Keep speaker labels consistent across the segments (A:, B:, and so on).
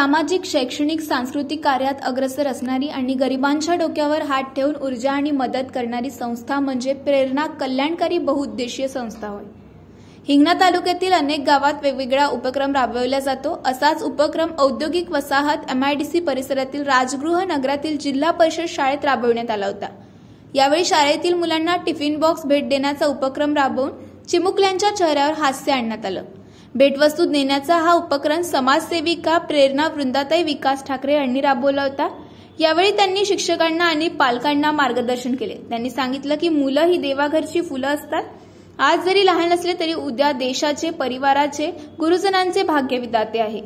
A: सामाजिक, शैक्षणिक, सांस्कृतिक कार्यात अग्रेसर असणारी आणि गरिबांच्या डोक्यावर हात ठेवून ऊर्जा आणि मदत करणारी संस्था म्हणजे प्रेरणा कल्याणकारी बहुउद्देशीय संस्था होय। हिंगणा तालुक्यातील अनेक गावात वेगवेगळा उपक्रम राबविला जातो। असाच उपक्रम औद्योगिक वसाहत MIDC परिसरातील राजगृह नगरातील जिल्हा परिषद शाळेत राबविण्यात आला होता। यावेळी शाळेतील मुलांना टिफिन बॉक्स भेट देण्याचा उपक्रम राबवून चिमुकल्यांच्या चेहऱ्यावर हास्य आणण्यात आलं। भेटवस्तू देण्याचा हा उपक्रम समाजसेविका प्रेरणा वृंदाताई विकास ठाकरे यांनी राबवला होता। यावेळी त्यांनी शिक्षकांना आणि पालकांना मार्गदर्शन केले। त्यांनी सांगितलं की मुलं ही देवाघरची फुलं असतात। आज जरी लहान असले तरी उद्या देशाचे, परिवाराचे, गुरुजनांचे भाग्य विधाते आहे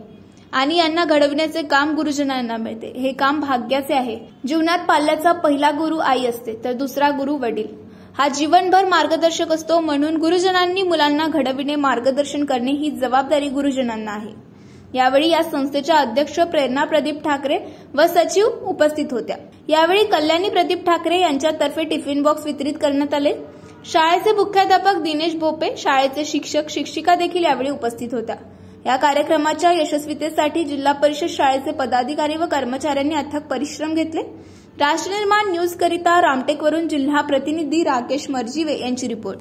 A: आणि यांना घडविण्याचे काम गुरुजनांना मिळते। हे काम भाग्याचे आहे। जीवनात पाल्याचा पहिला गुरु आई असते तर दुसरा गुरु वडील। हा जीवनभर मार्गदर्शक असतो, म्हणून गुरुजनांनी मुलांना घडविणे, मार्गदर्शन करणे ही जबाबदारी गुरुजनांना आहे। यावेळी या संस्थेच्या अध्यक्ष प्रेरणा प्रदीप ठाकरे व सचिव उपस्थित होत्या। यावेळी कल्याणी प्रदीप ठाकरे यांच्यातर्फे टिफिन बॉक्स वितरित करण्यात आले। शाळेचे मुख्याध्यापक दिनेश भोपे, शाळेचे शिक्षक शिक्षिका देखील यावेळी उपस्थित होत्या। या कार्यक्रमाच्या यशस्वीतेसाठी जिल्हा परिषद शाळेचे पदाधिकारी व कर्मचाऱ्यांनी अथक परिश्रम घेतले। राष्ट्रनिर्माण न्यूज करिता रामटेकवरून जिल्हा प्रतिनिधी राकेश मर्जीवे यांची रिपोर्ट।